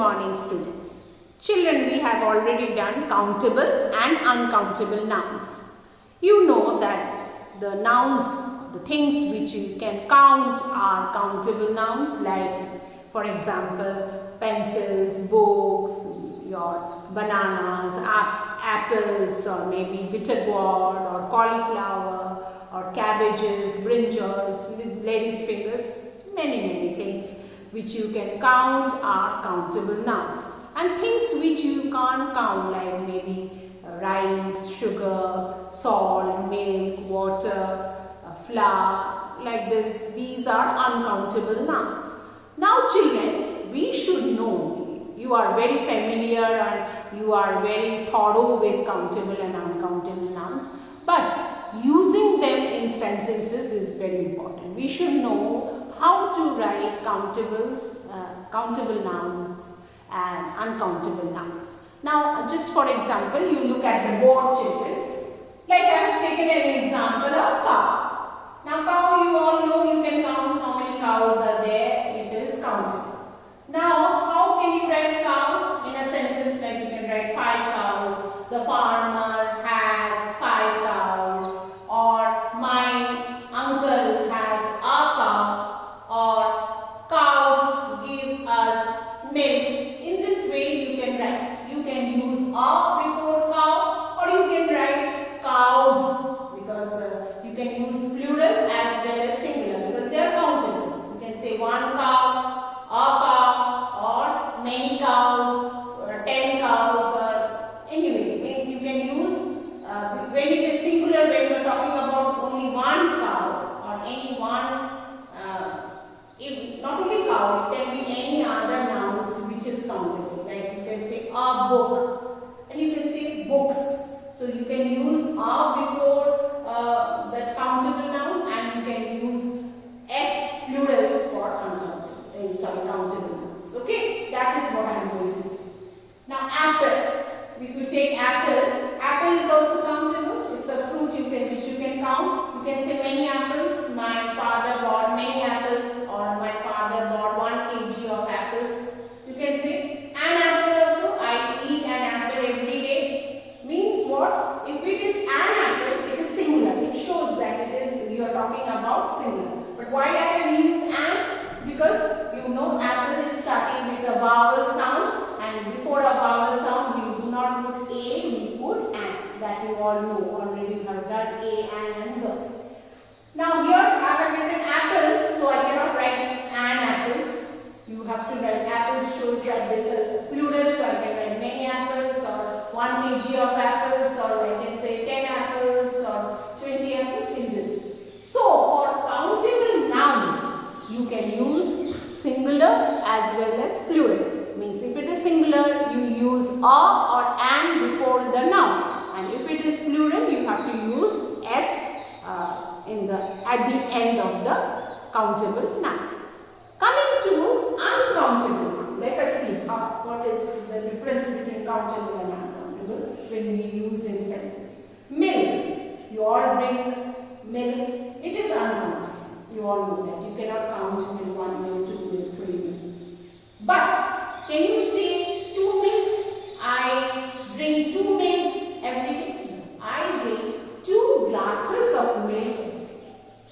morning, students. Children, we have already done countable and uncountable nouns. You know that the nouns, the things which you can count are countable nouns, like for example, pencils, books, your bananas, apples, or maybe bitter gourd, or cauliflower, or cabbages, brinjals, lady's fingers, many things which you can count are countable nouns. And things which you can't count, like maybe rice, sugar, salt, milk, water, flour, like this, these are uncountable nouns. Now children, we should know, you are very familiar and you are very thorough with countable and uncountable nouns, but using them in sentences is very important. We should know how to write countable nouns and uncountable nouns. Now, just for example, you look at the board, children. Like I have taken an example of cow. Now, cow, you all know you can count how many cows are there. It is countable. Now, how can you write cow in a sentence? Like you can write 5 cows. The farmer has 5 cows. Or my uncle has a cow. Or cows give us milk. In this way you can write. You can use a before cow, or you can write cows, because you can use plural as well as singular, because they are countable. You can say 1 cow, a cow, or many cows, or 10 cows, or anyway, means you can use when it is singular, when you are talking about only 1 cow or any one. Not only cow, it can be any other nouns which is countable. Like you can say a book, and you can say books. So you can use a before that countable noun, and you can use s plural for countable nouns. Okay, that is what I am going to say. Now apple. If you take apple, apple is also countable. It's a fruit which you can count. You can say many apples. My father bought many apples, or my father bought 1 kg of apples. You can say an apple also. I eat an apple every day. Means what? If it is an apple, it is singular. It shows that it is, you are talking about singular. But why I have used an? Because you know apple is starting with a vowel sound, and before a vowel sound we do not put a, we put an. That you all know already. You have done a, and the. Now here I have written apples, so I cannot write an apples. You have to write apples, shows that this is plural, so I can write many apples, or 1 kg of apples, or I can say 10 apples, or 20 apples, in this way. So for countable nouns, you can use singular as well as plural. Means if it is singular, you use a or an before the noun. And if it is plural, you have to use s at the end of the countable noun. Coming to uncountable, let us see what is the difference between countable and uncountable when we use in sentence. Milk. You all drink milk. It is uncountable. You all know that. You cannot count milk, 1 milk, 2 milk, 3 milk. But can you say 2 milks? I drink 2 milks every day. I drink 2 glasses of milk.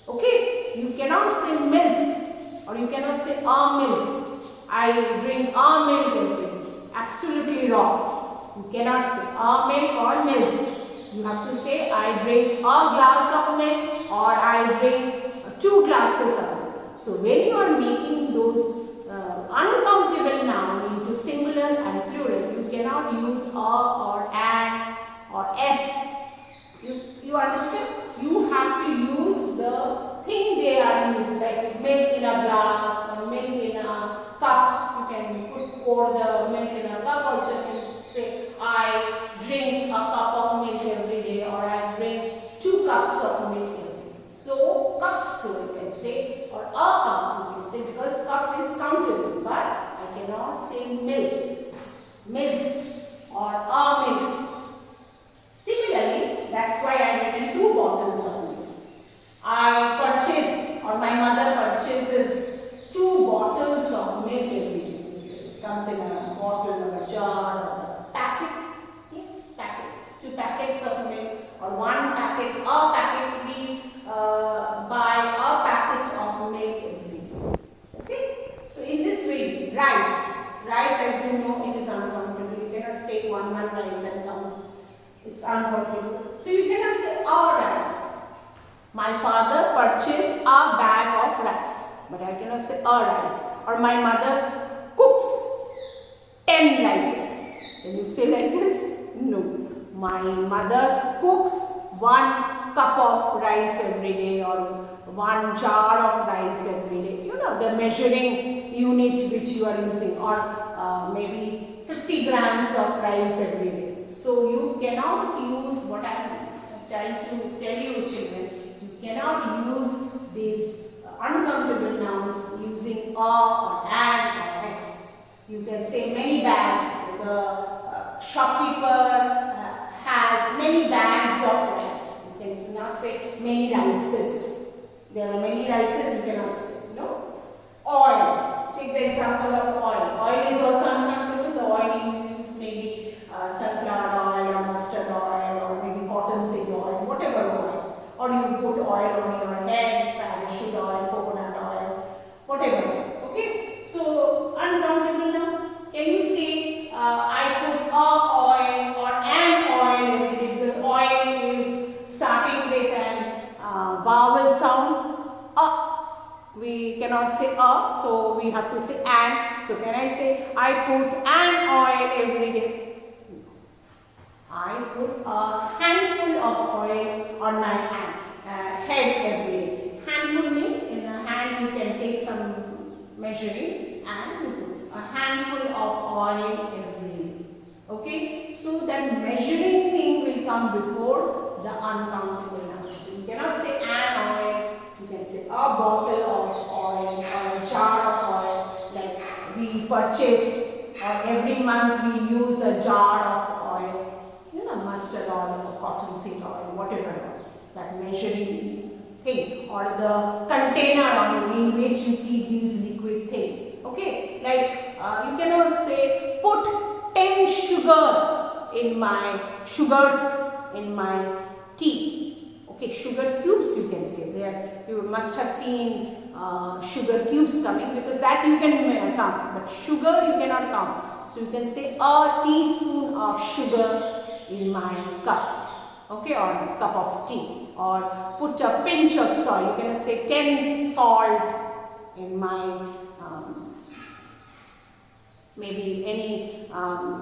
Okay, you cannot say milks, or you cannot say a milk. I drink a milk every day. Absolutely wrong. You cannot say a milk or milks. You have to say I drink a glass of milk, or I drink 2 glasses of milk. So when you are making those uncountable noun into singular and plural, you cannot use a or an or s. You understand? You have to use the thing they are used, like milk in a glass or milk in a cup. You can pour the milk in a cup also. You can say I drink a cup of milk every day, or I drink 2 cups of milk every day. So cups, so you can say, or a cup you can say, because cup is countable, but I cannot say milk, milks, or a milk. Similarly, that's why I have written 2 bottles of milk. I purchase, or my mother purchases 2 bottles of milk every day. It comes comes in a bottle or a jar or a packet. Yes, packet. 2 packets of milk or 1 packet. A packet, we buy a packet of milk every day. Okay. So in this way, rice. Rice, as you know, it is uncountable. You cannot take one rice and count. It's uncountable. So you cannot say our rice. My father purchased a bag of rice, but I cannot say a rice. Or my mother cooks 10 rices. Can you say like this? No. My mother cooks 1 cup of rice every day or 1 jar of rice every day. You know the measuring unit which you are using, or maybe 50 grams of rice every day. So you cannot use what I am trying to tell you, children. You cannot use these uncountable nouns using a or an or s. You can say many bags. The shopkeeper has many bags of rice. You cannot say many rices. There are many rices, you cannot say. No? Oil. Take the example of oil. Oil is also uncountable. The oil you use maybe sunflower oil or mustard oil or maybe cottonseed oil, whatever oil. Or you put oil on your head, parachute oil, coconut oil, whatever. Okay? So, uncountable now. Can you say I put a oil or an oil every day, because oil is starting with an vowel sound. We cannot say a, so we have to say an. So, can I say I put an oil every day? I put a handful of oil on my head every day. Handful means in a hand you can take some measuring and you put a handful of oil every day. Okay, so that measuring thing will come before the uncountable nouns. So you cannot say an oil, you can say a bottle of oil or a jar of oil, like we purchased, or every month we use a jar of oil, you know, mustard oil or cottonseed oil, whatever oil, that measuring thing, or the container in which you keep these liquid thing. Okay, like you cannot say put 10 sugars in my tea. Okay, sugar cubes you can say. There you must have seen sugar cubes coming, because that you can count, but sugar you cannot count. So you can say a teaspoon of sugar in my cup, okay, or a cup of tea, or put a pinch of salt. You cannot say 10 salt in my maybe any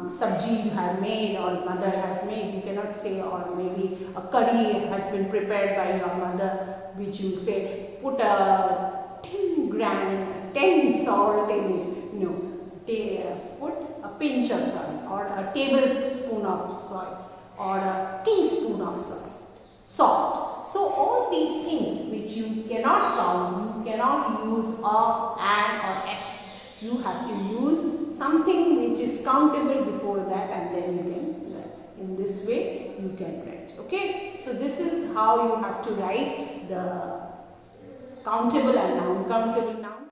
sabji you have made or mother has made, you cannot say, or maybe a curry has been prepared by your mother, which you say put a 10 salt in it. No, put a pinch of salt, or a tablespoon of salt, or a teaspoon of salt. So all these things which you cannot count, you cannot use a, an or s. You have to use something which is countable before that, and then you can write. In this way you can write. Okay, so this is how you have to write the countable and uncountable nouns.